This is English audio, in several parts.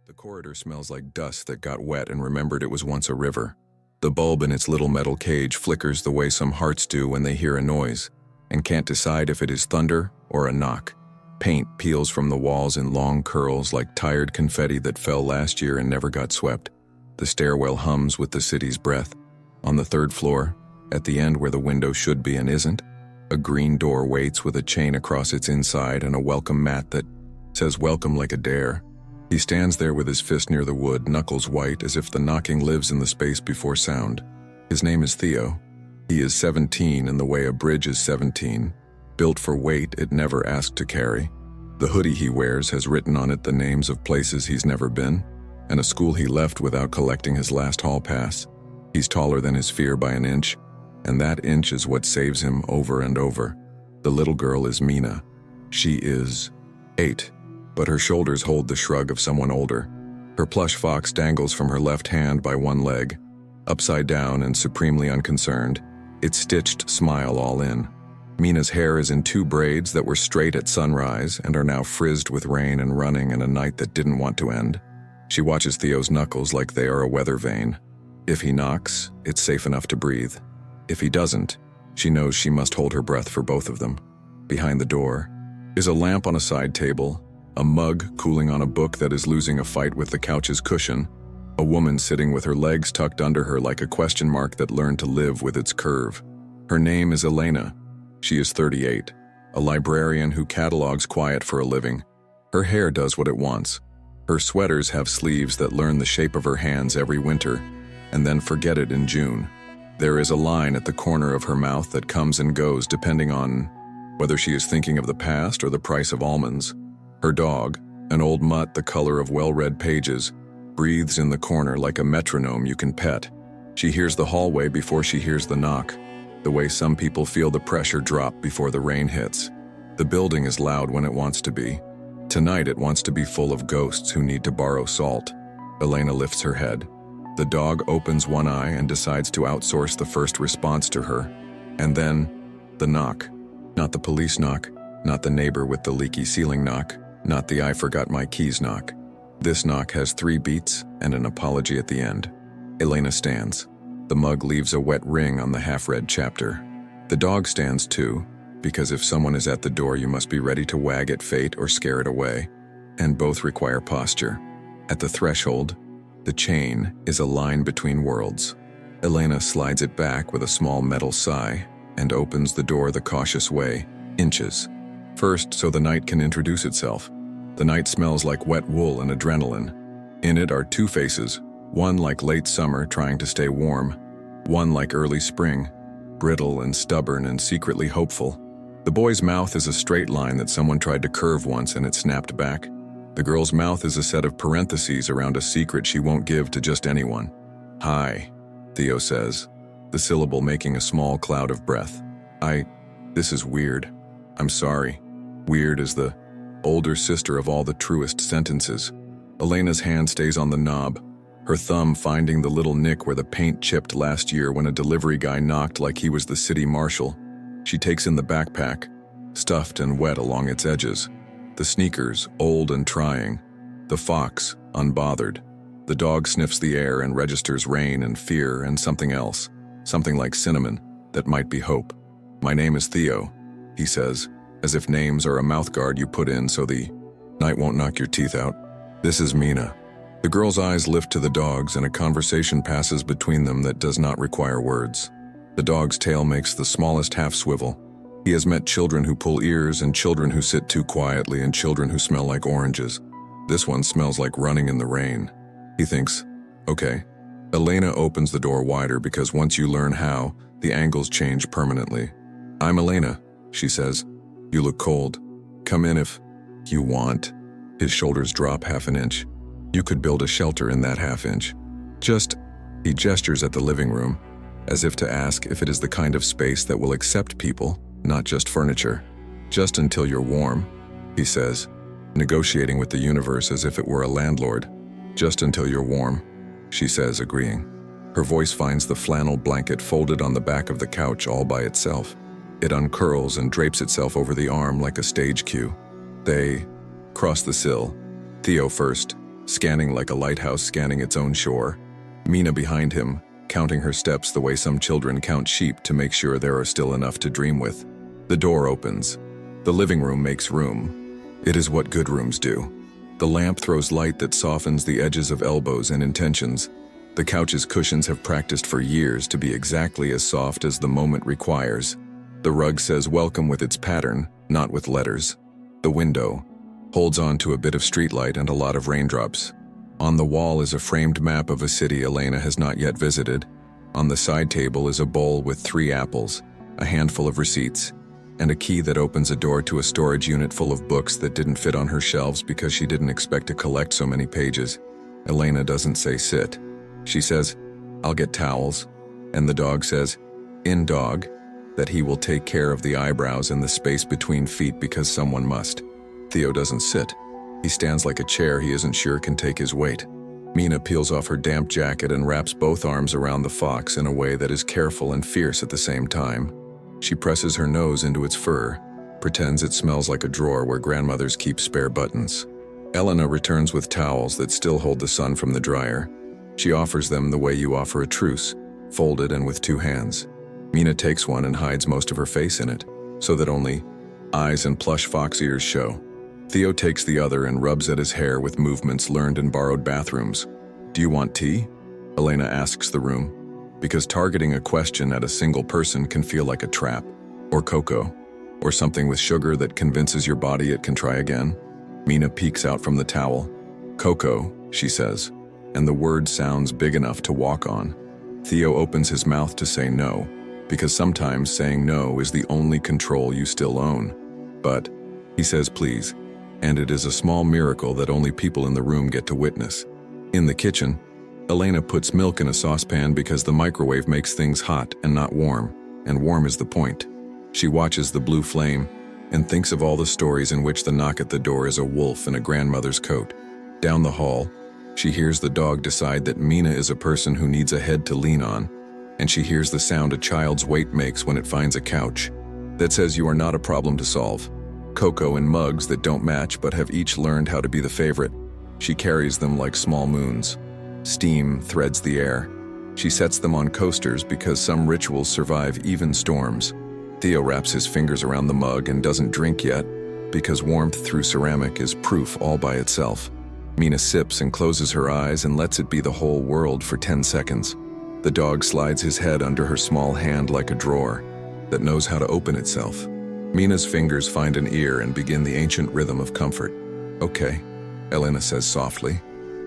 The corridor smells like dust that got wet and remembered it was once a river. The bulb in its little metal cage flickers the way some hearts do when they hear a noise, and can't decide if it is thunder or a knock. Paint peels from the walls in long curls like tired confetti that fell last year and never got swept. The stairwell hums with the city's breath. On the third floor, at the end where the window should be and isn't, a green door waits with a chain across its inside and a welcome mat that says welcome like a dare. He stands there with his fist near the wood, knuckles white as if the knocking lives in the space before sound. His name is Theo. He is 17 in the way a bridge is 17, built for weight it never asked to carry. The hoodie he wears has written on it the names of places he's never been, and a school he left without collecting his last hall pass. He's taller than his fear by an inch, and that inch is what saves him over and over. The little girl is Mina. She is 8, but her shoulders hold the shrug of someone older. Her plush fox dangles from her left hand by one leg, upside down and supremely unconcerned, its stitched smile all in. Mina's hair is in 2 braids that were straight at sunrise and are now frizzed with rain and running in a night that didn't want to end. She watches Theo's knuckles like they are a weather vane. If he knocks, it's safe enough to breathe. If he doesn't, she knows she must hold her breath for both of them. Behind the door is a lamp on a side table, a mug cooling on a book that is losing a fight with the couch's cushion, a woman sitting with her legs tucked under her like a question mark that learned to live with its curve. Her name is Elena. She is 38, a librarian who catalogs quiet for a living. Her hair does what it wants. Her sweaters have sleeves that learn the shape of her hands every winter, and then forget it in June. There is a line at the corner of her mouth that comes and goes depending on whether she is thinking of the past or the price of almonds. Her dog, an old mutt the color of well-read pages, breathes in the corner like a metronome you can pet. She hears the hallway before she hears the knock, the way some people feel the pressure drop before the rain hits. The building is loud when it wants to be. Tonight it wants to be full of ghosts who need to borrow salt. Elena lifts her head. The dog opens one eye and decides to outsource the first response to her. And then, the knock. Not the police knock, not the neighbor with the leaky ceiling knock, not the I forgot my keys knock. This knock has 3 beats and an apology at the end. Elena stands. The mug leaves a wet ring on the half-read chapter. The dog stands too, because if someone is at the door you must be ready to wag at fate or scare it away, and both require posture. At the threshold, the chain is a line between worlds. Elena slides it back with a small metal sigh and opens the door the cautious way, inches. First, so the night can introduce itself. The night smells like wet wool and adrenaline. In it are 2 faces, one like late summer trying to stay warm, one like early spring, brittle and stubborn and secretly hopeful. The boy's mouth is a straight line that someone tried to curve once and it snapped back. The girl's mouth is a set of parentheses around a secret she won't give to just anyone. Hi, Theo says, the syllable making a small cloud of breath. This is weird. I'm sorry. Weird is the older sister of all the truest sentences. Elena's hand stays on the knob, her thumb finding the little nick where the paint chipped last year when a delivery guy knocked like he was the city marshal. She takes in the backpack, stuffed and wet along its edges. The sneakers, old and trying. The fox, unbothered. The dog sniffs the air and registers rain and fear and something else, something like cinnamon, that might be hope. My name is Theo, he says, as if names are a mouthguard you put in so the night won't knock your teeth out. This is Mina. The girl's eyes lift to the dog's and a conversation passes between them that does not require words. The dog's tail makes the smallest half swivel. He has met children who pull ears and children who sit too quietly and children who smell like oranges. This one smells like running in the rain. He thinks, okay. Elena opens the door wider because once you learn how, the angles change permanently. I'm Elena, she says. You look cold. Come in if you want. His shoulders drop half an inch. You could build a shelter in that half inch. He gestures at the living room, as if to ask if it is the kind of space that will accept people, not just furniture. Just until you're warm, he says, negotiating with the universe as if it were a landlord. Just until you're warm, she says, agreeing. Her voice finds the flannel blanket folded on the back of the couch all by itself. It uncurls and drapes itself over the arm like a stage cue. They cross the sill, Theo first, scanning like a lighthouse scanning its own shore. Mina behind him, counting her steps the way some children count sheep to make sure there are still enough to dream with. The door opens. The living room makes room. It is what good rooms do. The lamp throws light that softens the edges of elbows and intentions. The couch's cushions have practiced for years to be exactly as soft as the moment requires. The rug says welcome with its pattern, not with letters. The window holds on to a bit of streetlight and a lot of raindrops. On the wall is a framed map of a city Elena has not yet visited. On the side table is a bowl with 3 apples, a handful of receipts, and a key that opens a door to a storage unit full of books that didn't fit on her shelves because she didn't expect to collect so many pages. Elena doesn't say sit. She says, "I'll get towels," and the dog says, "In dog," that he will take care of the eyebrows and the space between feet because someone must. Theo doesn't sit. He stands like a chair he isn't sure can take his weight. Mina peels off her damp jacket and wraps both arms around the fox in a way that is careful and fierce at the same time. She presses her nose into its fur, pretends it smells like a drawer where grandmothers keep spare buttons. Elena returns with towels that still hold the sun from the dryer. She offers them the way you offer a truce, folded and with 2 hands. Mina takes one and hides most of her face in it, so that only eyes and plush fox ears show. Theo takes the other and rubs at his hair with movements learned in borrowed bathrooms. "Do you want tea?" Elena asks the room, because targeting a question at a single person can feel like a trap. Or cocoa, or something with sugar that convinces your body it can try again. Mina peeks out from the towel. "Cocoa," she says, and the word sounds big enough to walk on. Theo opens his mouth to say no, because sometimes saying no is the only control you still own. But he says please, and it is a small miracle that only people in the room get to witness. In the kitchen, Elena puts milk in a saucepan because the microwave makes things hot and not warm, and warm is the point. She watches the blue flame and thinks of all the stories in which the knock at the door is a wolf in a grandmother's coat. Down the hall, she hears the dog decide that Mina is a person who needs a head to lean on, and she hears the sound a child's weight makes when it finds a couch that says you are not a problem to solve. Cocoa in mugs that don't match but have each learned how to be the favorite. She carries them like small moons. Steam threads the air. She sets them on coasters because some rituals survive even storms. Theo wraps his fingers around the mug and doesn't drink yet, because warmth through ceramic is proof all by itself. Mina sips and closes her eyes and lets it be the whole world for 10 seconds. The dog slides his head under her small hand like a drawer that knows how to open itself. Mina's fingers find an ear and begin the ancient rhythm of comfort. "Okay," Elena says softly.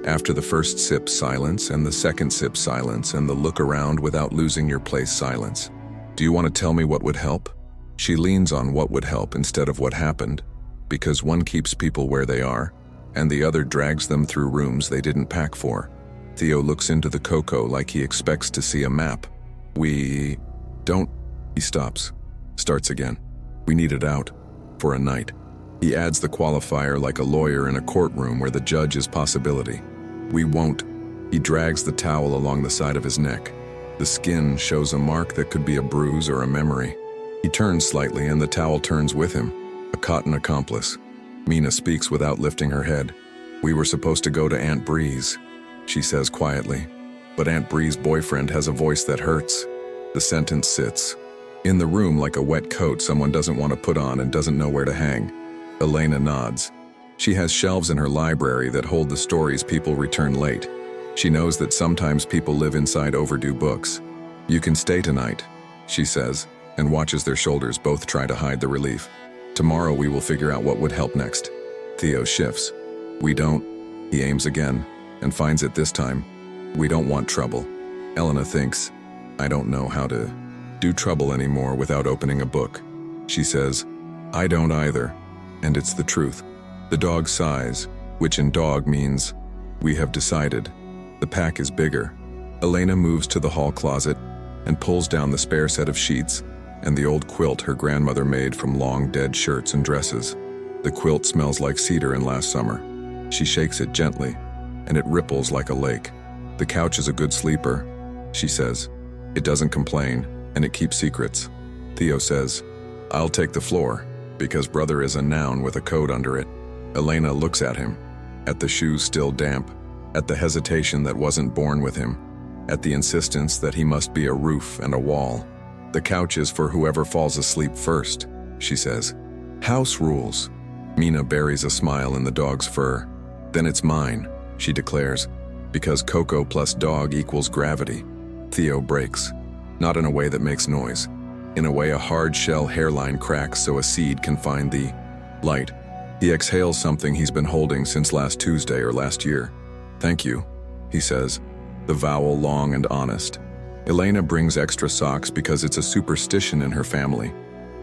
After the first sip, silence, and the second sip, silence, and the look around without losing your place, silence. "Do you want to tell me what would help?" She leans on what would help instead of what happened, because one keeps people where they are, and the other drags them through rooms they didn't pack for. Theo looks into the cocoa like he expects to see a map. "We don't..." He stops, starts again. "We need it out. For a night." He adds the qualifier like a lawyer in a courtroom where the judge is possibility. "We won't." He drags the towel along the side of his neck. The skin shows a mark that could be a bruise or a memory. He turns slightly and the towel turns with him, a cotton accomplice. Mina speaks without lifting her head. "We were supposed to go to Aunt Bree's," she says quietly. "But Aunt Bree's boyfriend has a voice that hurts." The sentence sits in the room like a wet coat someone doesn't want to put on and doesn't know where to hang. Elena nods. She has shelves in her library that hold the stories people return late. She knows that sometimes people live inside overdue books. "You can stay tonight," she says, and watches their shoulders both try to hide the relief. "Tomorrow we will figure out what would help next." Theo shifts. "We don't..." He aims again, and finds it this time. "We don't want trouble." Elena thinks, "I don't know how to do trouble anymore without opening a book." She says, "I don't either." And it's the truth. The dog sighs, which in dog means, "We have decided." The pack is bigger. Elena moves to the hall closet and pulls down the spare set of sheets and the old quilt her grandmother made from long dead shirts and dresses. The quilt smells like cedar in last summer. She shakes it gently, and it ripples like a lake. "The couch is a good sleeper," she says. "It doesn't complain, and it keeps secrets." Theo says, "I'll take the floor, because brother is a noun with a code under it." Elena looks at him. at the shoes still damp, at the hesitation that wasn't born with him, at the insistence that he must be a roof and a wall. "The couch is for whoever falls asleep first," she says. "House rules." Mina buries a smile in the dog's fur. "Then it's mine," she declares, "because Coco plus dog equals gravity." Theo breaks, not in a way that makes noise. In a way a hard shell hairline cracks so a seed can find the light. He exhales something he's been holding since last Tuesday or last year. "Thank you," he says, the vowel long and honest. Elena brings extra socks because it's a superstition in her family.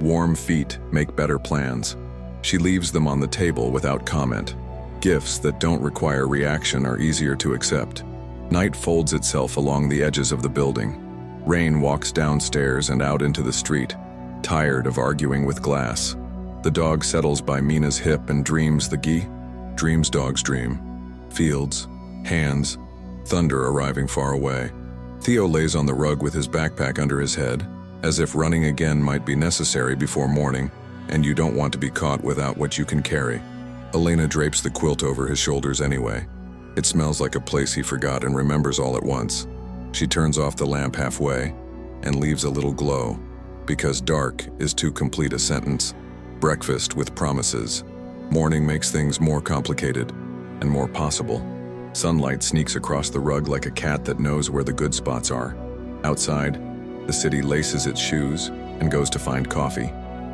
Warm feet make better plans. She leaves them on the table without comment. Gifts that don't require reaction are easier to accept. Night folds itself along the edges of the building. Rain walks downstairs and out into the street, tired of arguing with glass. The dog settles by Mina's hip and dreams dreams dogs dream. Fields, hands, thunder arriving far away. Theo lays on the rug with his backpack under his head, as if running again might be necessary before morning, and you don't want to be caught without what you can carry. Elena drapes the quilt over his shoulders anyway. It smells like a place he forgot and remembers all at once. She turns off the lamp halfway and leaves a little glow, because dark is too complete a sentence. Breakfast with promises. Morning makes things more complicated and more possible. Sunlight sneaks across the rug like a cat that knows where the good spots are. Outside, the city laces its shoes and goes to find coffee.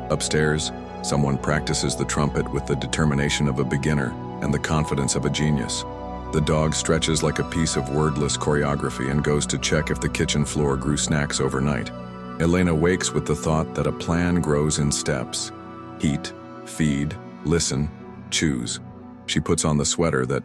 Upstairs, someone practices the trumpet with the determination of a beginner and the confidence of a genius. The dog stretches like a piece of wordless choreography and goes to check if the kitchen floor grew snacks overnight. Elena wakes with the thought that a plan grows in steps. Eat, feed, listen, choose. She puts on the sweater that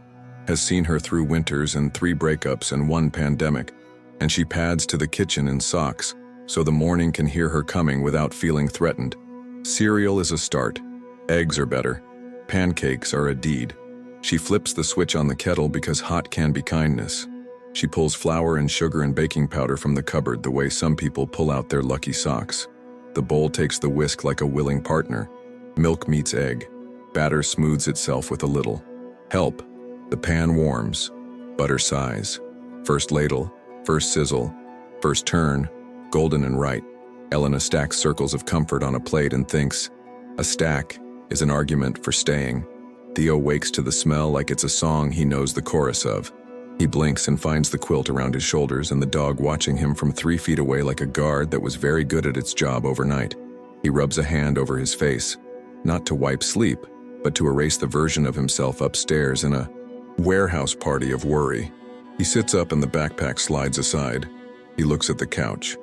has seen her through winters and 3 breakups and 1 pandemic, and she pads to the kitchen in socks so the morning can hear her coming without feeling threatened. Cereal is a start. Eggs are better. Pancakes are a deed. She flips the switch on the kettle because hot can be kindness. She pulls flour and sugar and baking powder from the cupboard the way some people pull out their lucky socks. The bowl takes the whisk like a willing partner. Milk meets egg. Batter smooths itself with a little help. The pan warms. Butter sighs. First ladle, first sizzle, first turn, golden and right. Elena stacks circles of comfort on a plate and thinks, a stack is an argument for staying. Theo wakes to the smell like it's a song he knows the chorus of. He blinks and finds the quilt around his shoulders and the dog watching him from 3 feet away like a guard that was very good at its job overnight. He rubs a hand over his face, not to wipe sleep, but to erase the version of himself upstairs in a warehouse party of worry. He sits up and the backpack slides aside. He looks at the couch.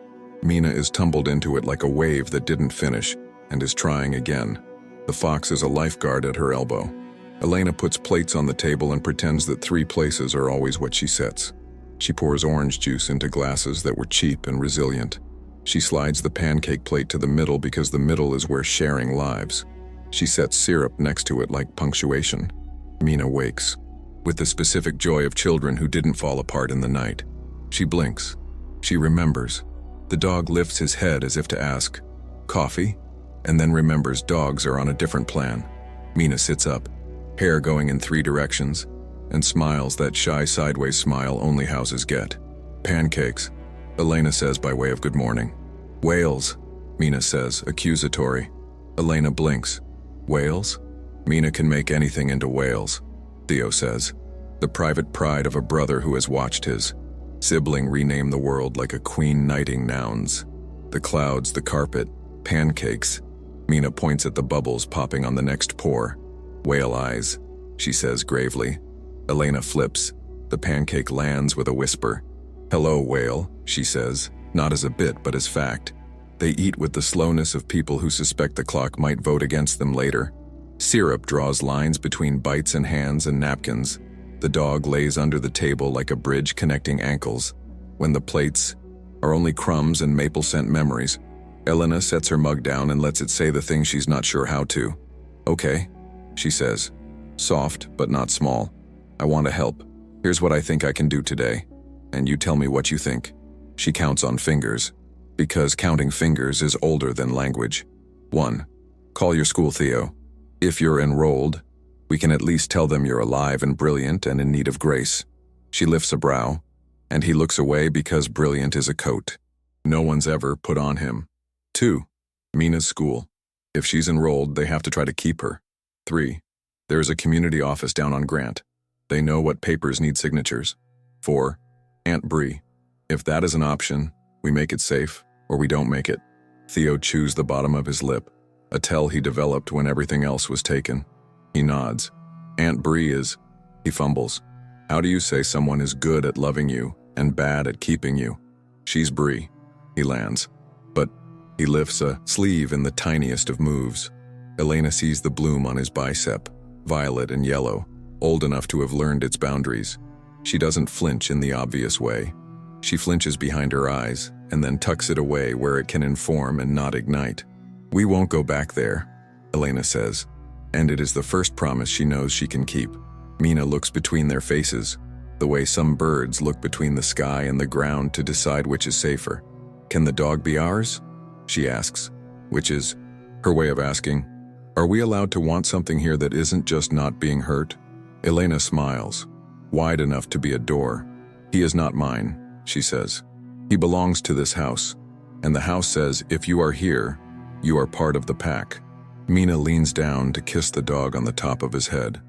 Mina is tumbled into it like a wave that didn't finish and is trying again. The fox is a lifeguard at her elbow. Elena puts plates on the table and pretends that 3 places are always what she sets. She pours orange juice into glasses that were cheap and resilient. She slides the pancake plate to the middle because the middle is where sharing lives. She sets syrup next to it like punctuation. Mina wakes, with the specific joy of children who didn't fall apart in the night. She blinks. She remembers. The dog lifts his head as if to ask, "Coffee?" and then remembers dogs are on a different plan. Mina sits up, hair going in 3 directions, and smiles that shy sideways smile only houses get. "Pancakes," Elena says by way of good morning. "Whales," Mina says, accusatory. Elena blinks. "Whales?" Mina can make anything into whales, Theo says. The private pride of a brother who has watched his sibling rename the world like a queen knighting nouns. The clouds, the carpet, pancakes. Mina points at the bubbles popping on the next pour. "Whale eyes," she says gravely. Elena flips. The pancake lands with a whisper. "Hello, whale," she says, not as a bit but as fact. They eat with the slowness of people who suspect the clock might vote against them later. Syrup draws lines between bites and hands and napkins. The dog lays under the table like a bridge connecting ankles. When the plates are only crumbs and maple scent memories, Elena sets her mug down and lets it say the thing she's not sure how to. "Okay," she says, soft but not small. "I want to help. Here's what I think I can do today, and you tell me what you think." She counts on fingers, because counting fingers is older than language. 1. Call your school, Theo. If you're enrolled. We can at least tell them you're alive and brilliant and in need of grace. She lifts a brow, and he looks away because brilliant is a coat no one's ever put on him. 2. Mina's school. If she's enrolled, they have to try to keep her. 3. There is a community office down on Grant. They know what papers need signatures. 4. Aunt Bree. If that is an option, we make it safe, or we don't make it. Theo chews the bottom of his lip, a tell he developed when everything else was taken. He nods. Aunt Bree is... He fumbles. How do you say someone is good at loving you and bad at keeping you? She's Bree. He lands. But he lifts a sleeve in the tiniest of moves. Elena sees the bloom on his bicep, violet and yellow, old enough to have learned its boundaries. She doesn't flinch in the obvious way. She flinches behind her eyes and then tucks it away where it can inform and not ignite. We won't go back there, Elena says, and it is the first promise she knows she can keep. Mina looks between their faces, the way some birds look between the sky and the ground to decide which is safer. Can the dog be ours? She asks, which is her way of asking, are we allowed to want something here that isn't just not being hurt? Elena smiles, wide enough to be a door. He is not mine, she says. He belongs to this house, and the house says if you are here, you are part of the pack. Mina leans down to kiss the dog on the top of his head.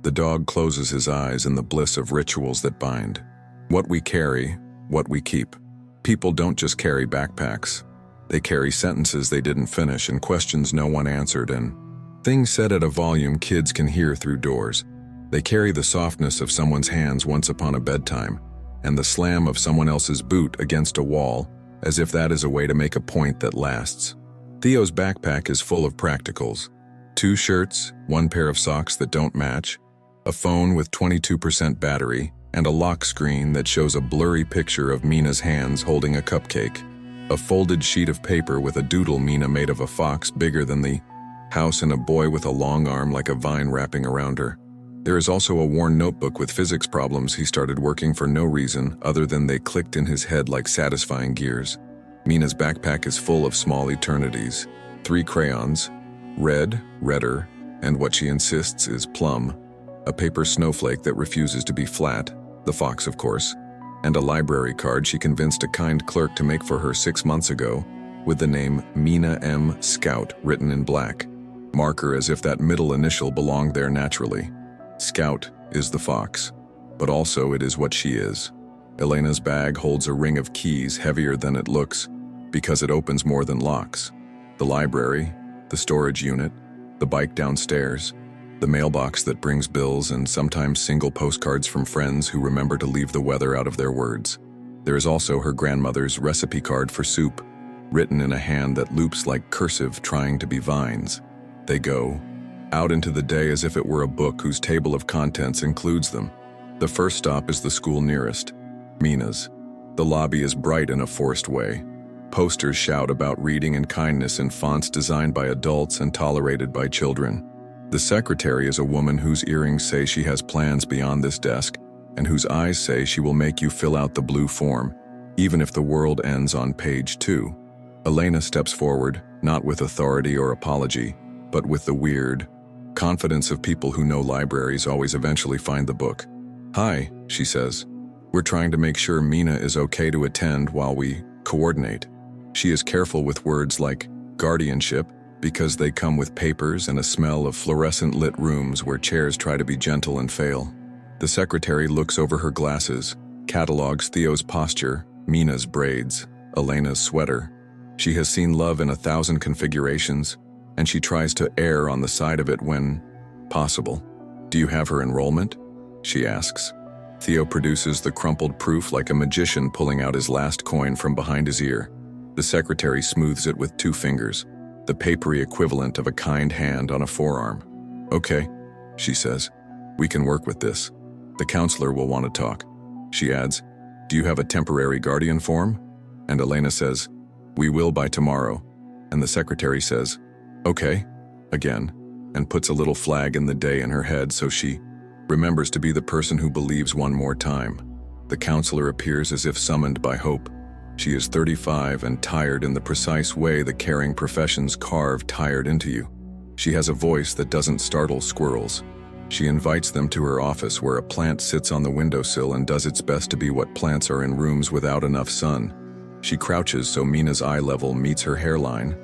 The dog closes his eyes in the bliss of rituals that bind. What we carry, what we keep. People don't just carry backpacks. They carry sentences they didn't finish and questions no one answered and things said at a volume kids can hear through doors. They carry the softness of someone's hands once upon a bedtime and the slam of someone else's boot against a wall, as if that is a way to make a point that lasts. Theo's backpack is full of practicals. 2 shirts, 1 pair of socks that don't match, a phone with 22% battery, and a lock screen that shows a blurry picture of Mina's hands holding a cupcake. A folded sheet of paper with a doodle Mina made of a fox bigger than the house and a boy with a long arm like a vine wrapping around her. There is also a worn notebook with physics problems he started working for no reason other than they clicked in his head like satisfying gears. Mina's backpack is full of small eternities. 3 crayons, red, redder, and what she insists is plum. A paper snowflake that refuses to be flat, the fox of course, and a library card she convinced a kind clerk to make for her 6 months ago with the name Mina M. Scout written in black. Marker as if that middle initial belonged there naturally. Scout is the fox, but also it is what she is. Elena's bag holds a ring of keys heavier than it looks because it opens more than locks. The library, the storage unit, the bike downstairs, the mailbox that brings bills and sometimes single postcards from friends who remember to leave the weather out of their words. There is also her grandmother's recipe card for soup, written in a hand that loops like cursive trying to be vines. They go out into the day as if it were a book whose table of contents includes them. The first stop is the school nearest, Mina's. The lobby is bright in a forced way. Posters shout about reading and kindness in fonts designed by adults and tolerated by children. The secretary is a woman whose earrings say she has plans beyond this desk and whose eyes say she will make you fill out the blue form, even if the world ends on page 2. Elena steps forward, not with authority or apology, but with the weird confidence of people who know libraries always eventually find the book. Hi, she says. We're trying to make sure Mina is okay to attend while we coordinate. She is careful with words like guardianship because they come with papers and a smell of fluorescent lit rooms where chairs try to be gentle and fail. The secretary looks over her glasses, catalogs Theo's posture, Mina's braids, Elena's sweater. She has seen love in 1,000 configurations, and she tries to err on the side of it when possible. Do you have her enrollment? She asks. Theo produces the crumpled proof like a magician pulling out his last coin from behind his ear. The secretary smooths it with 2 fingers, the papery equivalent of a kind hand on a forearm. Okay, she says. We can work with this. The counselor will want to talk. She adds, do you have a temporary guardian form? And Elena says, we will by tomorrow. And the secretary says, okay, again, and puts a little flag in the day in her head so she remembers to be the person who believes one more time. The counselor appears as if summoned by hope. She is 35 and tired in the precise way the caring professions carve tired into you. She has a voice that doesn't startle squirrels. She invites them to her office where a plant sits on the windowsill and does its best to be what plants are in rooms without enough sun. She crouches so Mina's eye level meets her hairline.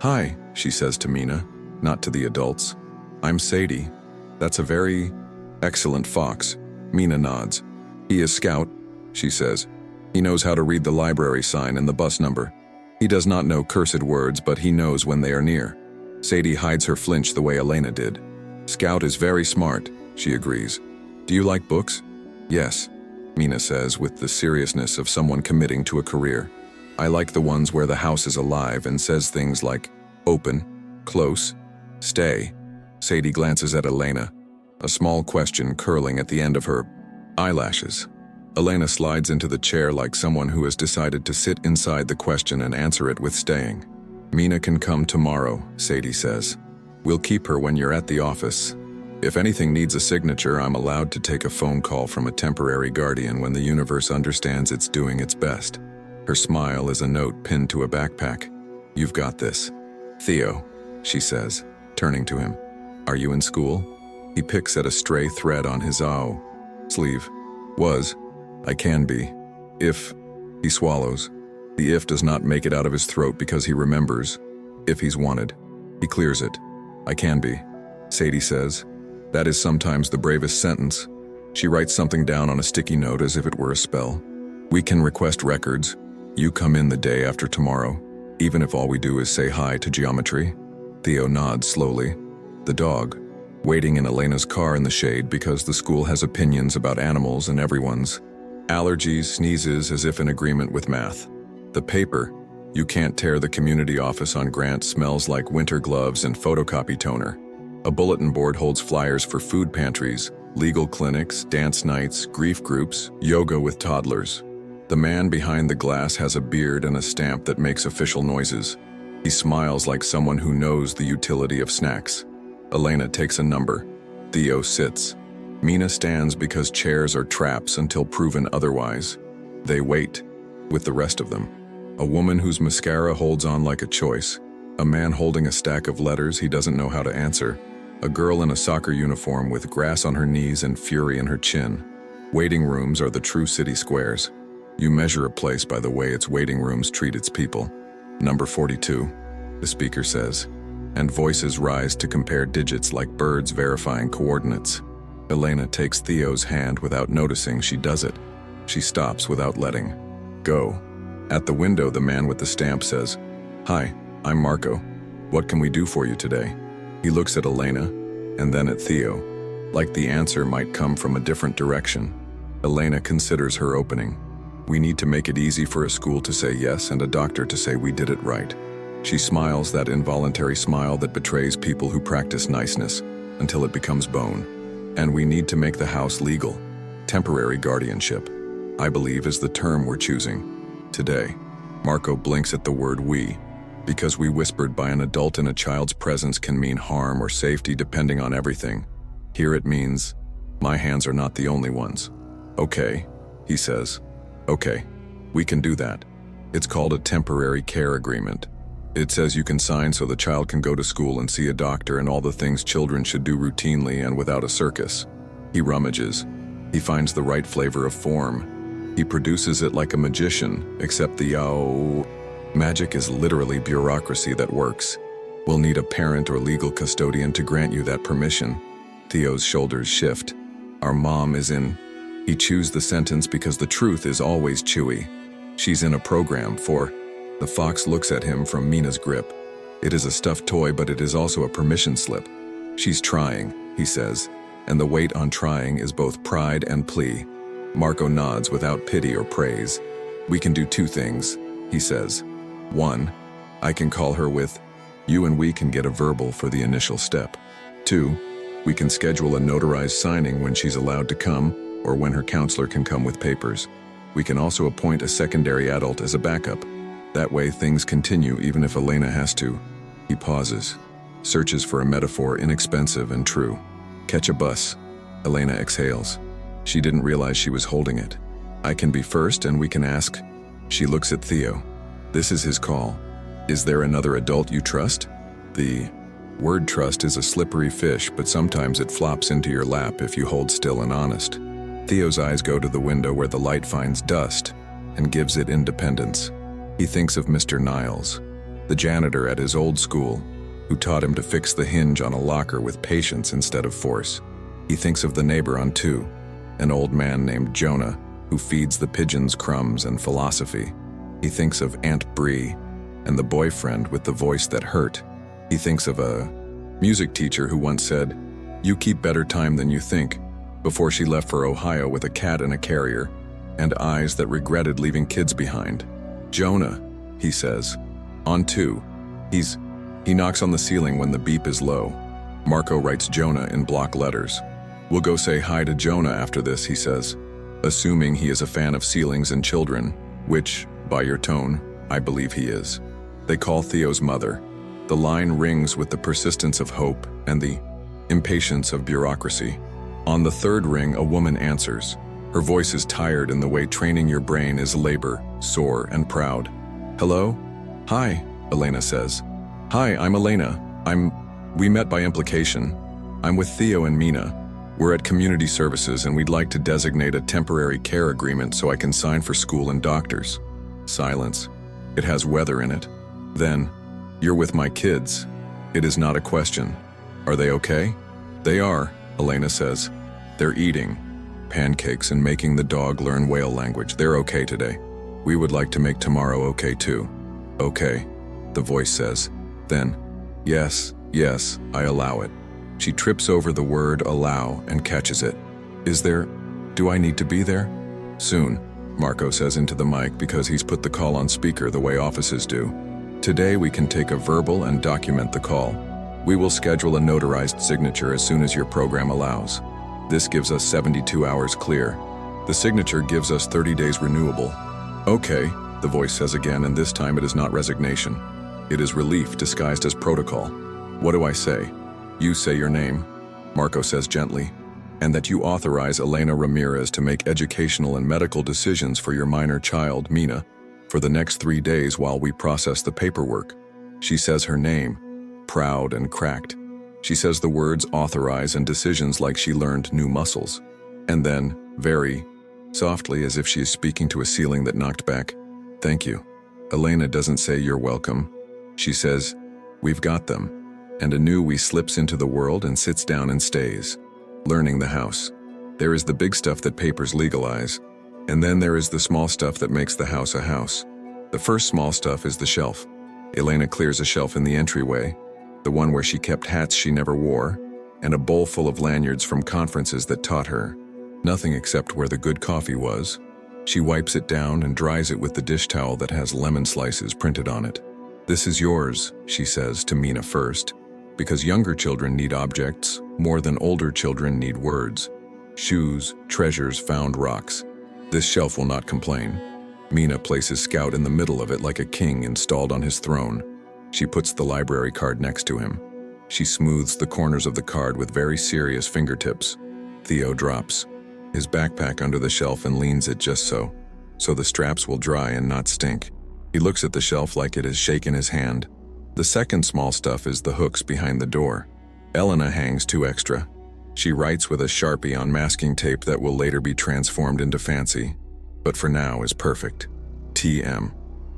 "Hi," she says to Mina, not to the adults. "I'm Sadie. That's a very excellent fox." Mina nods. "He is Scout," she says. "He knows how to read the library sign and the bus number. He does not know cursed words, but he knows when they are near." Sadie hides her flinch the way Elena did. "Scout is very smart," she agrees. "Do you like books?" "Yes," Mina says with the seriousness of someone committing to a career. "I like the ones where the house is alive and says things like, open, close, stay." Sadie glances at Elena, a small question curling at the end of her eyelashes. Elena slides into the chair like someone who has decided to sit inside the question and answer it with staying. "Mina can come tomorrow," Sadie says. "We'll keep her when you're at the office. If anything needs a signature, I'm allowed to take a phone call from a temporary guardian when the universe understands it's doing its best." Her smile is a note pinned to a backpack. "You've got this. Theo," she says, turning to him. "Are you in school?" He picks at a stray thread on his sleeve. "Was. I can be. If." He swallows. The "if" does not make it out of his throat because he remembers. If he's wanted. He clears it. "I can be," Sadie says. That is sometimes the bravest sentence. She writes something down on a sticky note as if it were a spell. "We can request records. You come in the day after tomorrow, even if all we do is say hi to geometry." Theo nods slowly. The dog, waiting in Elena's car in the shade because the school has opinions about animals and everyone's allergies, sneezes as if in agreement with math. The paper, "You can't tear the community office on Grant," smells like winter gloves and photocopy toner. A bulletin board holds flyers for food pantries, legal clinics, dance nights, grief groups, yoga with toddlers. The man behind the glass has a beard and a stamp that makes official noises. He smiles like someone who knows the utility of snacks. Elena takes a number. Theo sits. Mina stands because chairs are traps until proven otherwise. They wait, with the rest of them. A woman whose mascara holds on like a choice. A man holding a stack of letters he doesn't know how to answer. A girl in a soccer uniform with grass on her knees and fury in her chin. Waiting rooms are the true city squares. You measure a place by the way its waiting rooms treat its people. "Number 42, the speaker says, and voices rise to compare digits like birds verifying coordinates. Elena takes Theo's hand without noticing she does it. She stops without letting go. At the window, the man with the stamp says, "Hi, I'm Marco. What can we do for you today?" He looks at Elena, and then at Theo, like the answer might come from a different direction. Elena considers her opening. "We need to make it easy for a school to say yes and a doctor to say we did it right." She smiles, that involuntary smile that betrays people who practice niceness, until it becomes bone. "And we need to make the house legal. Temporary guardianship, I believe, is the term we're choosing. Today." Marco blinks at the word "we." Because we whispered by an adult in a child's presence can mean harm or safety depending on everything. Here it means, my hands are not the only ones. "Okay," he says. "Okay, we can do that. It's called a temporary care agreement. It says you can sign so the child can go to school and see a doctor and all the things children should do routinely and without a circus." He rummages. He finds the right flavor of form. He produces it like a magician, except the magic is literally bureaucracy that works. "We'll need a parent or legal custodian to grant you that permission." Theo's shoulders shift. "Our mom is in..." He chews the sentence because the truth is always chewy. "She's in a program for..." The fox looks at him from Mina's grip. It is a stuffed toy, but it is also a permission slip. "She's trying," he says, and the weight on trying is both pride and plea. Marco nods without pity or praise. "We can do two things," he says. "One, I can call her with you and we can get a verbal for the initial step. 2, we can schedule a notarized signing when she's allowed to come or when her counselor can come with papers. We can also appoint a secondary adult as a backup. That way things continue even if Elena has to." He pauses, searches for a metaphor inexpensive and true. "Catch a bus." Elena exhales. She didn't realize she was holding it. "I can be first and we can ask." She looks at Theo. This is his call. "Is there another adult you trust?" The Word trust is a slippery fish, but sometimes it flops into your lap if you hold still and honest. Theo's eyes go to the window where the light finds dust and gives it independence. He thinks of Mr. Niles, the janitor at his old school, who taught him to fix the hinge on a locker with patience instead of force. He thinks of the neighbor on 2, an old man named Jonah, who feeds the pigeons crumbs and philosophy. He thinks of Aunt Bree and the boyfriend with the voice that hurt. He thinks of a music teacher who once said, "You keep better time than you think," before she left for Ohio with a cat in a carrier and eyes that regretted leaving kids behind. "Jonah," he says. On 2, he knocks on the ceiling when the beep is low. Marco writes Jonah in block letters. "We'll go say hi to Jonah after this," he says, assuming he is a fan of ceilings and children, which, by your tone, I believe he is. They call Theo's mother. The line rings with the persistence of hope and the impatience of bureaucracy. On the 3rd ring, a woman answers. Her voice is tired in the way training your brain is labor, sore and proud. "Hello?" "Hi," Elena says. "Hi, I'm Elena. We met by implication. I'm with Theo and Mina. We're at community services and we'd like to designate a temporary care agreement so I can sign for school and doctors." Silence. It has weather in it. Then, "You're with my kids. It is not a question. Are they okay?" "They are," Elena says. "They're eating pancakes and making the dog learn whale language. They're okay today. We would like to make tomorrow okay too." "Okay," the voice says. Then, yes, I allow it." She trips over the word allow and catches it. Do I need to be there?" "Soon," Marco says into the mic because he's put the call on speaker the way offices do. "Today we can take a verbal and document the call. We will schedule a notarized signature as soon as your program allows. This gives us 72 hours clear. The signature gives us 30 days renewable." "Okay," the voice says again, and this time it is not resignation. It is relief disguised as protocol. "What do I say?" "You say your name," Marco says gently, "and that you authorize Elena Ramirez to make educational and medical decisions for your minor child, Mina, for the next 3 days while we process the paperwork." She says her name, proud and cracked. She says the words authorize and decisions like she learned new muscles. And then, very softly, as if she is speaking to a ceiling that knocked back, "Thank you." Elena doesn't say "You're welcome." She says, "We've got them." And anew we slips into the world and sits down and stays, learning the house. There is the big stuff that papers legalize, and then there is the small stuff that makes the house a house. The first small stuff is the shelf. Elena clears a shelf in the entryway, the one where she kept hats she never wore, and a bowl full of lanyards from conferences that taught her nothing except where the good coffee was. She wipes it down and dries it with the dish towel that has lemon slices printed on it. "This is yours," she says to Mina first, because younger children need objects more than older children need words. Shoes, treasures, found rocks. This shelf will not complain. Mina places Scout in the middle of it like a king installed on his throne. She puts the library card next to him. She smooths the corners of the card with very serious fingertips. Theo drops his backpack under the shelf and leans it just so the straps will dry and not stink. He looks at the shelf like it has shaken his hand. The second small stuff is the hooks behind the door. Elena hangs 2 extra. She writes with a Sharpie on masking tape that will later be transformed into fancy, but for now is perfect. TM.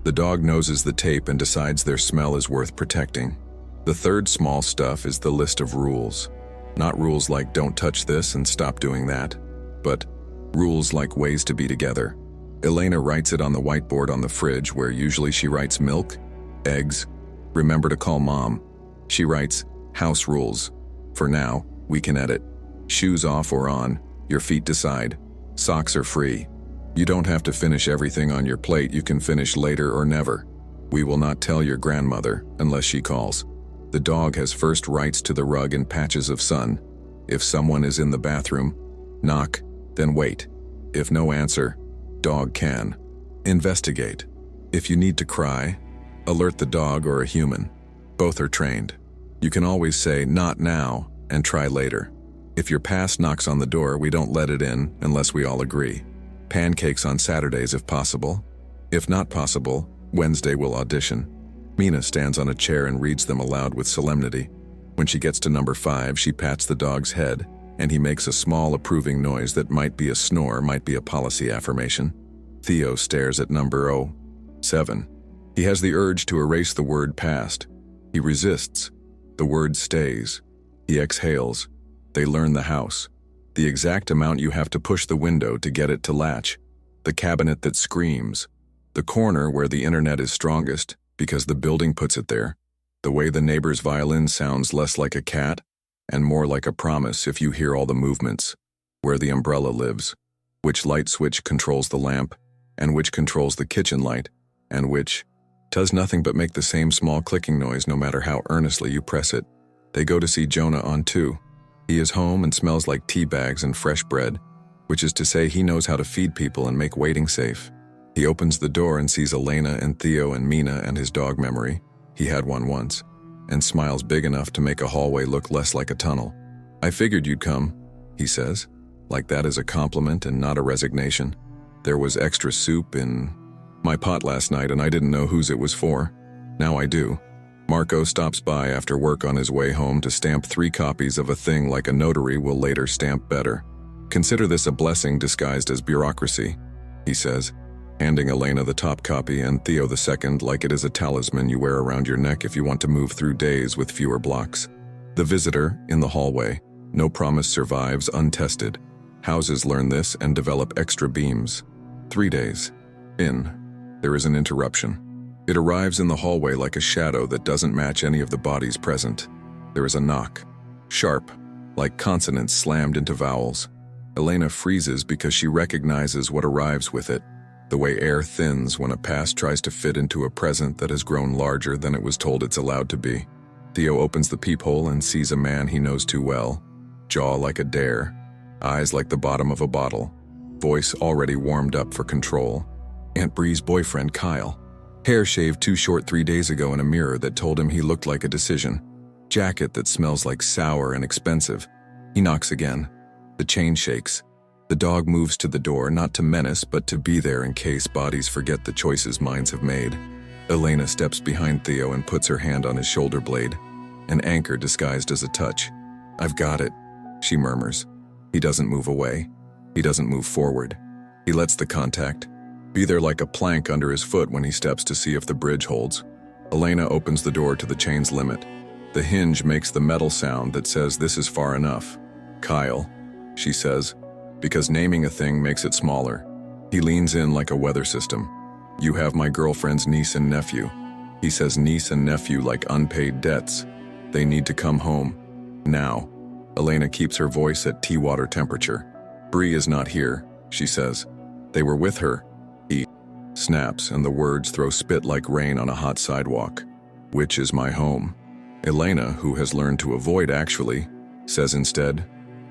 The dog noses the tape and decides their smell is worth protecting. The third small stuff is the list of rules. Not rules like don't touch this and stop doing that, but rules like ways to be together. Elena writes it on the whiteboard on the fridge where usually she writes milk, eggs, remember to call mom. She writes house rules. For now, we can edit. Shoes off or on, your feet decide. Socks are free. You don't have to finish everything on your plate, you can finish later or never. We will not tell your grandmother unless she calls. The dog has first rights to the rug in patches of sun. If someone is in the bathroom, knock, then wait. If no answer, dog can investigate. If you need to cry, alert the dog or a human. Both are trained. You can always say not now and try later. If your past knocks on the door, we don't let it in unless we all agree. Pancakes on Saturdays if possible. If not possible, Wednesday will audition. Mina stands on a chair and reads them aloud with solemnity. When she gets to number 5, she pats the dog's head, and he makes a small approving noise that might be a snore, might be a policy affirmation. Theo stares at number 7. He has the urge to erase the word past. He resists. The word stays. He exhales. They learn the house. The exact amount you have to push the window to get it to latch. The cabinet that screams. The corner where the internet is strongest, because the building puts it there. The way the neighbor's violin sounds less like a cat and more like a promise if you hear all the movements. Where the umbrella lives. Which light switch controls the lamp, and which controls the kitchen light, and which does nothing but make the same small clicking noise no matter how earnestly you press it. They go to see Jonah on 2. He is home and smells like tea bags and fresh bread, which is to say he knows how to feed people and make waiting safe. He opens the door and sees Elena and Theo and Mina and his dog Memory, he had one once, and smiles big enough to make a hallway look less like a tunnel. "I figured you'd come," he says, like that is a compliment and not a resignation. "There was extra soup in my pot last night and I didn't know whose it was for. Now I do." Marco stops by after work on his way home to stamp 3 copies of a thing like a notary will later stamp better. "Consider this a blessing disguised as bureaucracy," he says, handing Elena the top copy and Theo the second like it is a talisman you wear around your neck if you want to move through days with fewer blocks. The visitor, in the hallway, no promise survives untested. Houses learn this and develop extra beams. 3 days in, there is an interruption. It arrives in the hallway like a shadow that doesn't match any of the bodies present. There is a knock. Sharp, like consonants slammed into vowels. Elena freezes because she recognizes what arrives with it, the way air thins when a past tries to fit into a present that has grown larger than it was told it's allowed to be. Theo opens the peephole and sees a man he knows too well, jaw like a dare, eyes like the bottom of a bottle, voice already warmed up for control. Aunt Bree's boyfriend, Kyle. Hair shaved too short 3 days ago in a mirror that told him he looked like a decision. Jacket that smells like sour and expensive. He knocks again. The chain shakes. The dog moves to the door, not to menace, but to be there in case bodies forget the choices minds have made. Elena steps behind Theo and puts her hand on his shoulder blade, an anchor disguised as a touch. "I've got it," she murmurs. He doesn't move away. He doesn't move forward. He lets the contact be there like a plank under his foot when he steps to see if the bridge holds. Elena opens the door to the chain's limit. The hinge makes the metal sound that says this is far enough. "Kyle," she says, because naming a thing makes it smaller. He leans in like a weather system. "You have my girlfriend's niece and nephew." He says niece and nephew like unpaid debts. They need to come home. Now. Elena keeps her voice at tea water temperature. "Bree is not here," she says. "They were with her." He snaps and the words throw spit like rain on a hot sidewalk. "Which is my home?" Elena, who has learned to avoid actually, says instead,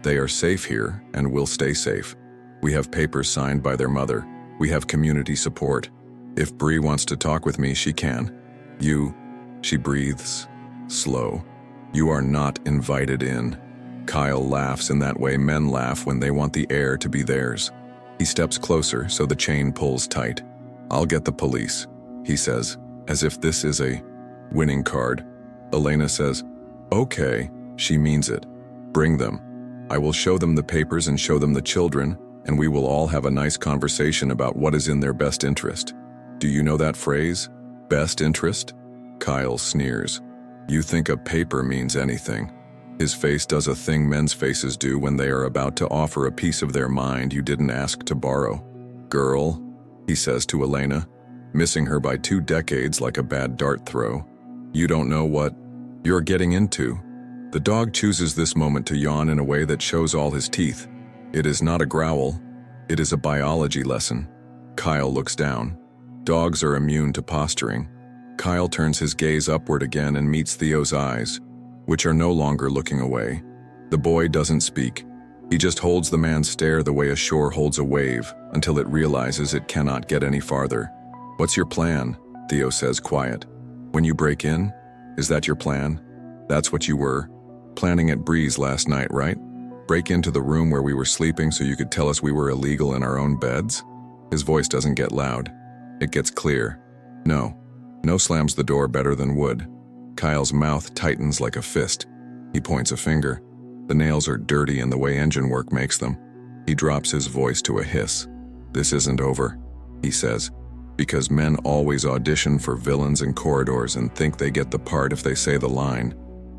"They are safe here and will stay safe. We have papers signed by their mother. We have community support. If Bree wants to talk with me, she can. You," she breathes, slow, "you are not invited in." Kyle laughs in that way men laugh when they want the air to be theirs. He steps closer so the chain pulls tight. "I'll get the police," he says, as if this is a winning card. Elena says, "Okay," she means it. "Bring them. I will show them the papers and show them the children, and we will all have a nice conversation about what is in their best interest." "Do you know that phrase? Best interest?" Kyle sneers. "You think a paper means anything." His face does a thing men's faces do when they are about to offer a piece of their mind you didn't ask to borrow. "Girl," he says to Elena, missing her by 2 decades like a bad dart throw, "you don't know what you're getting into." The dog chooses this moment to yawn in a way that shows all his teeth. It is not a growl. It is a biology lesson. Kyle looks down. Dogs are immune to posturing. Kyle turns his gaze upward again and meets Theo's eyes, which are no longer looking away. The boy doesn't speak. He just holds the man's stare the way a shore holds a wave until it realizes it cannot get any farther. "What's your plan?" Theo says quiet. "When you break in? Is that your plan? That's what you were planning at Bree's last night, right? Break into the room where we were sleeping so you could tell us we were illegal in our own beds?" His voice doesn't get loud. It gets clear. No. No slams the door better than wood. Kyle's mouth tightens like a fist. He points a finger. The nails are dirty and the way engine work makes them. He drops his voice to a hiss. "This isn't over," he says, "because men always audition for villains in corridors and think they get the part if they say the line."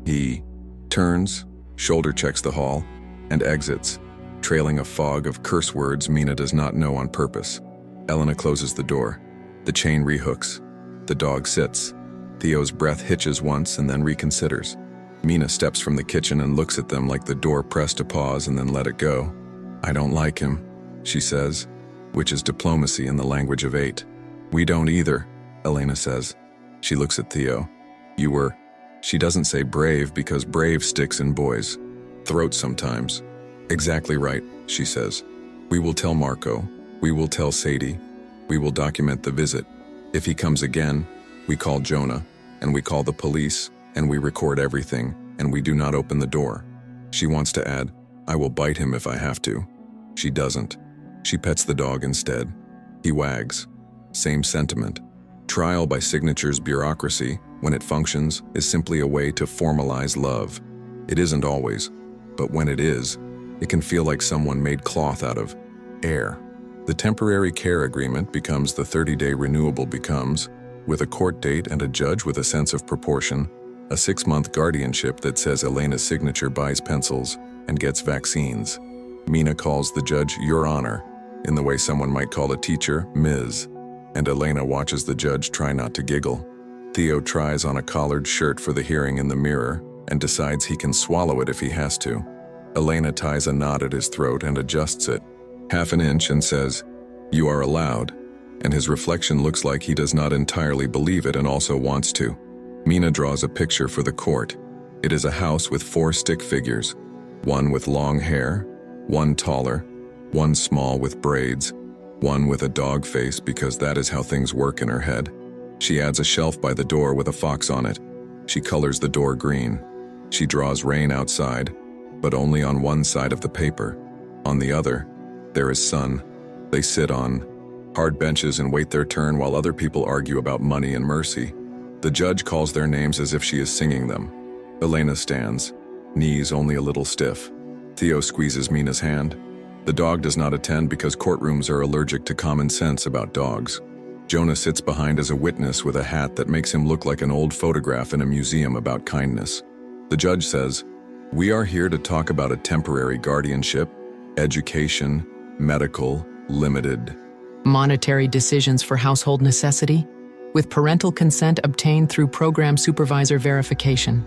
He turns, shoulder checks the hall, and exits, trailing a fog of curse words Mina does not know on purpose. Elena closes the door. The chain rehooks. The dog sits. Theo's breath hitches once and then reconsiders. Mina steps from the kitchen and looks at them like the door pressed a pause and then let it go. "I don't like him," she says, which is diplomacy in the language of 8. "We don't either," Elena says. She looks at Theo. "You were..." She doesn't say brave because brave sticks in boys' throats sometimes. "Exactly right," she says. "We will tell Marco. We will tell Sadie. We will document the visit. If he comes again, we call Jonah, and we call the police, and we record everything, and we do not open the door." She wants to add, "I will bite him if I have to." She doesn't. She pets the dog instead. He wags. Same sentiment. Trial by signatures bureaucracy, when it functions, is simply a way to formalize love. It isn't always, but when it is, it can feel like someone made cloth out of air. The temporary care agreement becomes the 30-day renewable becomes, with a court date and a judge with a sense of proportion, a 6-month guardianship that says Elena's signature buys pencils and gets vaccines. Mina calls the judge Your Honor, in the way someone might call a teacher Ms., and Elena watches the judge try not to giggle. Theo tries on a collared shirt for the hearing in the mirror and decides he can swallow it if he has to. Elena ties a knot at his throat and adjusts it, half an inch, and says, "You are allowed," and his reflection looks like he does not entirely believe it and also wants to. Mina draws a picture for the court. It is a house with 4 stick figures, one with long hair, one taller, one small with braids, one with a dog face because that is how things work in her head. She adds a shelf by the door with a fox on it. She colors the door green. She draws rain outside, but only on one side of the paper. On the other, there is sun. They sit on hard benches and wait their turn while other people argue about money and mercy. The judge calls their names as if she is singing them. Elena stands, knees only a little stiff. Theo squeezes Mina's hand. The dog does not attend because courtrooms are allergic to common sense about dogs. Jonah sits behind as a witness with a hat that makes him look like an old photograph in a museum about kindness. The judge says, "We are here to talk about a temporary guardianship, education, medical, limited. Monetary decisions for household necessity, with parental consent obtained through program supervisor verification.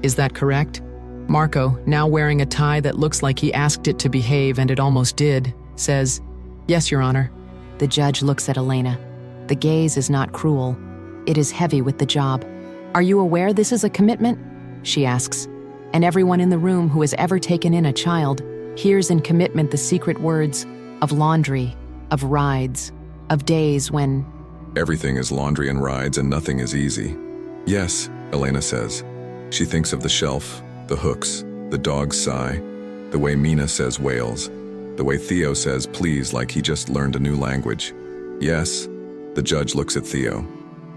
Is that correct?" Marco, now wearing a tie that looks like he asked it to behave and it almost did, says, "Yes, Your Honor." The judge looks at Elena. The gaze is not cruel. It is heavy with the job. "Are you aware this is a commitment?" she asks. And everyone in the room who has ever taken in a child hears in commitment the secret words of laundry, of rides, of days when... Everything is laundry and rides and nothing is easy. "Yes," Elena says. She thinks of the shelf, the hooks, the dog's sigh, the way Mina says wails, the way Theo says please like he just learned a new language. "Yes." The judge looks at Theo.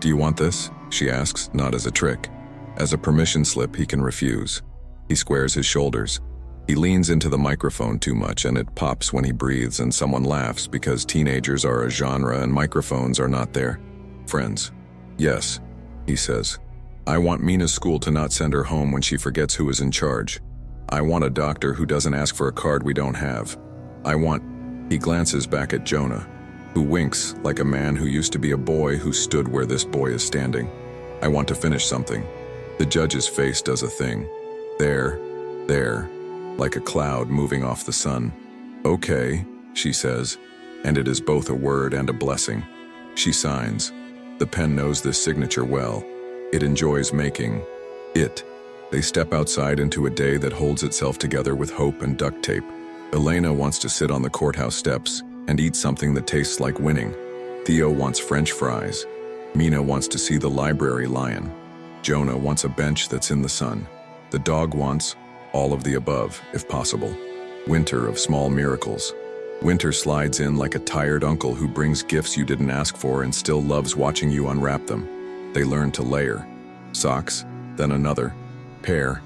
"Do you want this?" she asks, not as a trick. As a permission slip he can refuse. He squares his shoulders. He leans into the microphone too much and it pops when he breathes and someone laughs because teenagers are a genre and microphones are not their friends. "Yes," he says. "I want Mina's school to not send her home when she forgets who is in charge. I want a doctor who doesn't ask for a card we don't have. I want..." He glances back at Jonah, who winks like a man who used to be a boy who stood where this boy is standing. "I want to finish something." The judge's face does a thing. There, like a cloud moving off the sun. "Okay," she says, and it is both a word and a blessing. She signs. The pen knows this signature well. It enjoys making it. They step outside into a day that holds itself together with hope and duct tape. Elena wants to sit on the courthouse steps and eat something that tastes like winning. Theo wants French fries. Mina wants to see the library lion. Jonah wants a bench that's in the sun. The dog wants all of the above, if possible. Winter of small miracles. Winter slides in like a tired uncle who brings gifts you didn't ask for and still loves watching you unwrap them. They learn to layer. Socks, then another. Pair.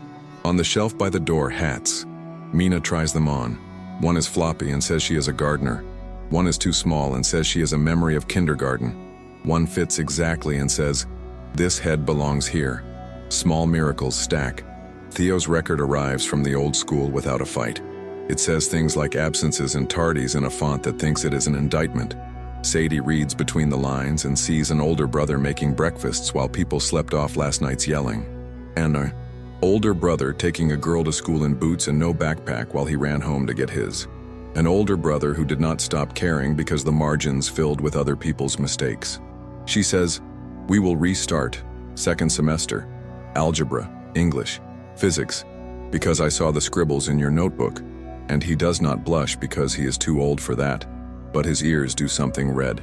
On the shelf by the door, hats. Mina tries them on. One is floppy and says she is a gardener. One is too small and says she is a memory of kindergarten. One fits exactly and says, "This head belongs here." Small miracles stack. Theo's record arrives from the old school without a fight. It says things like absences and tardies in a font that thinks it is an indictment. Sadie reads between the lines and sees an older brother making breakfasts while people slept off last night's yelling. And an older brother taking a girl to school in boots and no backpack while he ran home to get his. An older brother who did not stop caring because the margins filled with other people's mistakes. She says, "We will restart, second semester, algebra, English, physics, because I saw the scribbles in your notebook." And he does not blush because he is too old for that, but his ears do something red.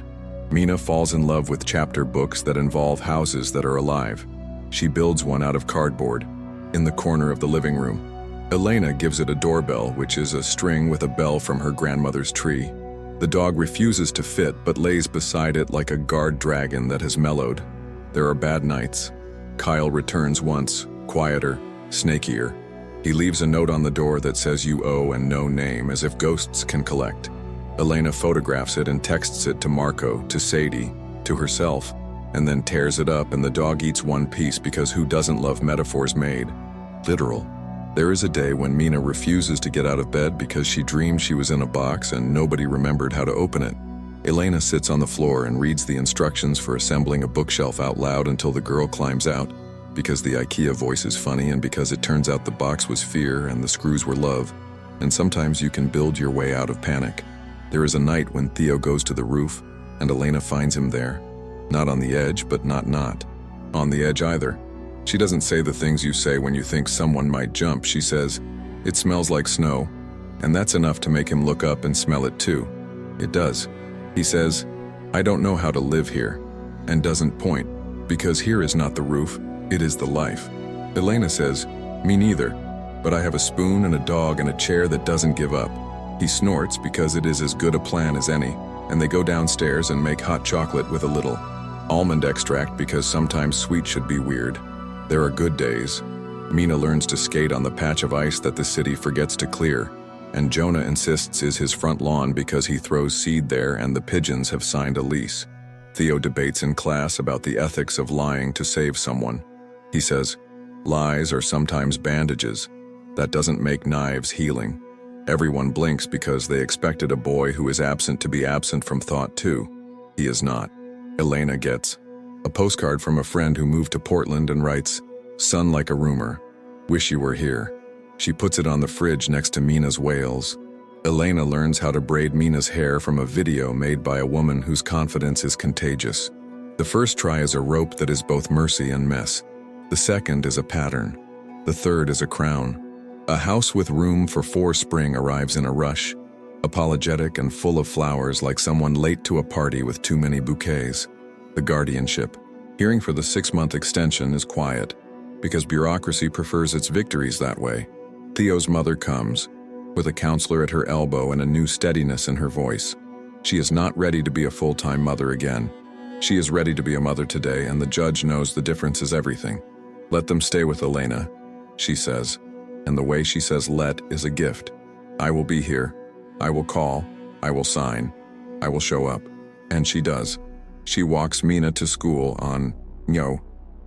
Mina falls in love with chapter books that involve houses that are alive. She builds one out of cardboard, in the corner of the living room. Elena gives it a doorbell, which is a string with a bell from her grandmother's tree. The dog refuses to fit but lays beside it like a guard dragon that has mellowed. There are bad nights. Kyle returns once, quieter, snakier. He leaves a note on the door that says "you owe" and no name, as if ghosts can collect. Elena photographs it and texts it to Marco, to Sadie, to herself, and then tears it up, and the dog eats one piece because who doesn't love metaphors made literal? There is a day when Mina refuses to get out of bed because she dreamed she was in a box and nobody remembered how to open it. Elena sits on the floor and reads the instructions for assembling a bookshelf out loud until the girl climbs out, because the IKEA voice is funny and because it turns out the box was fear and the screws were love, and sometimes you can build your way out of panic. There is a night when Theo goes to the roof and Elena finds him there. Not on the edge, but not on the edge either. She doesn't say the things you say when you think someone might jump. She says, "It smells like snow," and that's enough to make him look up and smell it too. It does. He says, "I don't know how to live here," and doesn't point, because here is not the roof, it is the life. Elena says, "Me neither, but I have a spoon and a dog and a chair that doesn't give up." He snorts because it is as good a plan as any, and they go downstairs and make hot chocolate with a little almond extract because sometimes sweet should be weird. There are good days. Mina learns to skate on the patch of ice that the city forgets to clear, and Jonah insists is his front lawn because he throws seed there and the pigeons have signed a lease. Theo debates in class about the ethics of lying to save someone. He says, "Lies are sometimes bandages. That doesn't make knives healing." Everyone blinks because they expected a boy who is absent to be absent from thought too. He is not. Elena gets a postcard from a friend who moved to Portland and writes, "Sun like a rumor. Wish you were here." She puts it on the fridge next to Mina's whales. Elena learns how to braid Mina's hair from a video made by a woman whose confidence is contagious. The first try is a rope that is both mercy and mess. The second is a pattern. The third is a crown. A house with room for 4 spring arrives in a rush, apologetic and full of flowers like someone late to a party with too many bouquets. The guardianship. Hearing for the 6-month extension is quiet, because bureaucracy prefers its victories that way. Theo's mother comes, with a counselor at her elbow and a new steadiness in her voice. She is not ready to be a full-time mother again. She is ready to be a mother today, and the judge knows the difference is everything. "Let them stay with Elena," she says, and the way she says "let" is a gift. "I will be here. I will call. I will sign. I will show up." And she does. She walks Mina to school on,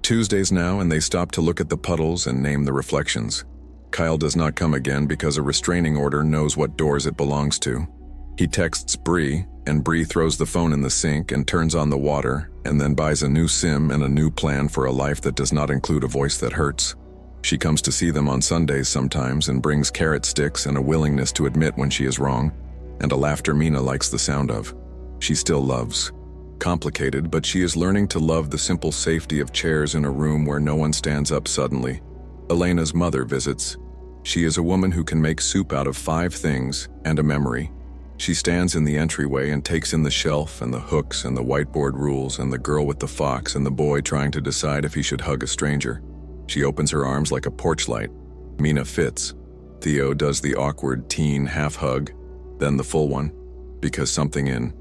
Tuesdays now, and they stop to look at the puddles and name the reflections. Kyle does not come again because a restraining order knows what doors it belongs to. He texts Bree, and Bree throws the phone in the sink and turns on the water, and then buys a new sim and a new plan for a life that does not include a voice that hurts. She comes to see them on Sundays sometimes and brings carrot sticks and a willingness to admit when she is wrong, and a laughter Mina likes the sound of. She still loves. Complicated, but she is learning to love the simple safety of chairs in a room where no one stands up suddenly. Elena's mother visits. She is a woman who can make soup out of 5 things and a memory. She stands in the entryway and takes in the shelf and the hooks and the whiteboard rules and the girl with the fox and the boy trying to decide if he should hug a stranger. She opens her arms like a porch light. Mina fits. Theo does the awkward teen half hug, then the full one, because something in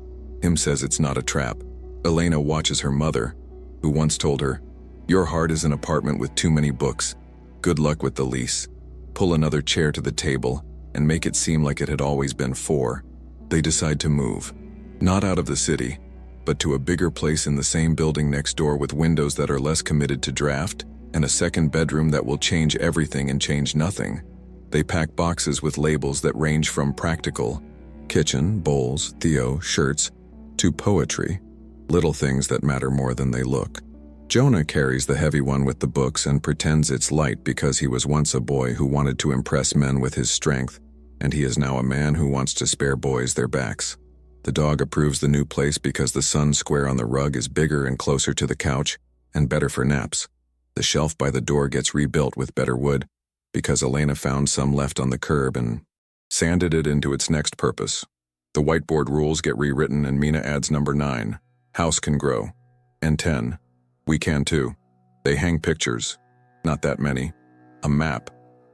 him says it's not a trap. Elena watches her mother, who once told her, "Your heart is an apartment with too many books. Good luck with the lease." pull another chair to the table, and make it seem like it had always been 4. They decide to move. Not out of the city, but to a bigger place in the same building next door with windows that are less committed to draft, and a second bedroom that will change everything and change nothing. They pack boxes with labels that range from practical, kitchen, bowls, Theo, shirts, to poetry, little things that matter more than they look. Jonah carries the heavy one with the books and pretends it's light because he was once a boy who wanted to impress men with his strength, and he is now a man who wants to spare boys their backs. The dog approves the new place because the sun square on the rug is bigger and closer to the couch and better for naps. The shelf by the door gets rebuilt with better wood because Elena found some left on the curb and sanded it into its next purpose. The whiteboard rules get rewritten and Mina adds number 9, house can grow, and 10, we can too. They hang pictures, not that many, a map,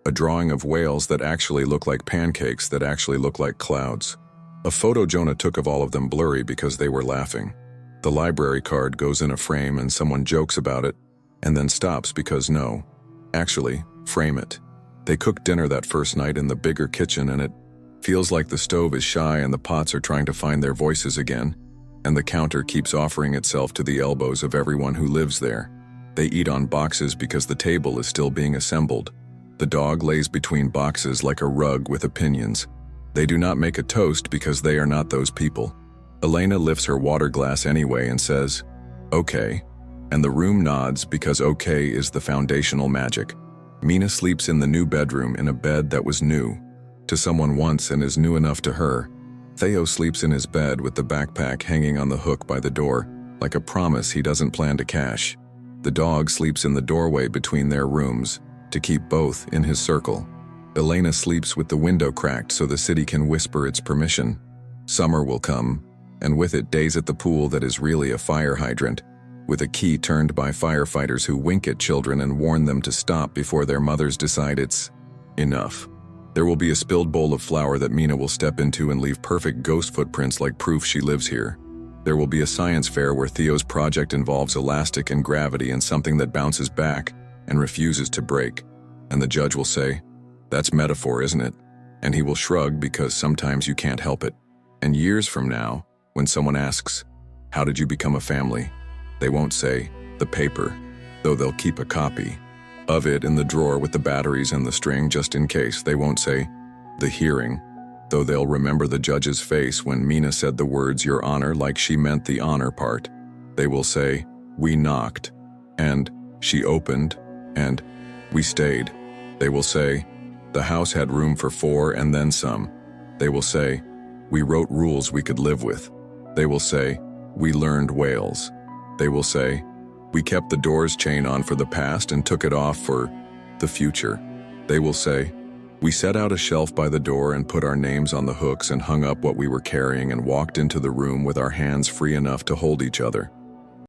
a drawing of whales that actually look like pancakes that actually look like clouds. A photo Jonah took of all of them blurry because they were laughing. The library card goes in a frame and someone jokes about it, and then stops because no, actually, frame it. They cook dinner that first night in the bigger kitchen and it feels like the stove is shy and the pots are trying to find their voices again, and the counter keeps offering itself to the elbows of everyone who lives there. They eat on boxes because the table is still being assembled. The dog lays between boxes like a rug with opinions. They do not make a toast because they are not those people. Elena lifts her water glass anyway and says, "Okay," and the room nods because okay is the foundational magic. Mina sleeps in the new bedroom in a bed that was new to someone once and is new enough to her. Theo sleeps in his bed with the backpack hanging on the hook by the door, like a promise he doesn't plan to cash. The dog sleeps in the doorway between their rooms to keep both in his circle. Elena sleeps with the window cracked so the city can whisper its permission. Summer will come, and with it days at the pool that is really a fire hydrant, with a key turned by firefighters who wink at children and warn them to stop before their mothers decide it's enough. There will be a spilled bowl of flour that Mina will step into and leave perfect ghost footprints like proof she lives here. There will be a science fair where Theo's project involves elastic and gravity and something that bounces back and refuses to break. And the judge will say, "That's metaphor, isn't it?" And he will shrug because sometimes you can't help it. And years from now, when someone asks, "How did you become a family?" they won't say, "The paper," though they'll keep a copy of it in the drawer with the batteries and the string just in case. They won't say, "The hearing," though they'll remember the judge's face when Mina said the words "Your Honor" like she meant the honor part. They will say, "We knocked," and "She opened," and "We stayed." They will say, "The house had room for 4 and then some." They will say, "We wrote rules we could live with." They will say, "We learned whales." They will say, "We kept the doors chain on for the past and took it off for the future." They will say, "We set out a shelf by the door and put our names on the hooks and hung up what we were carrying and walked into the room with our hands free enough to hold each other."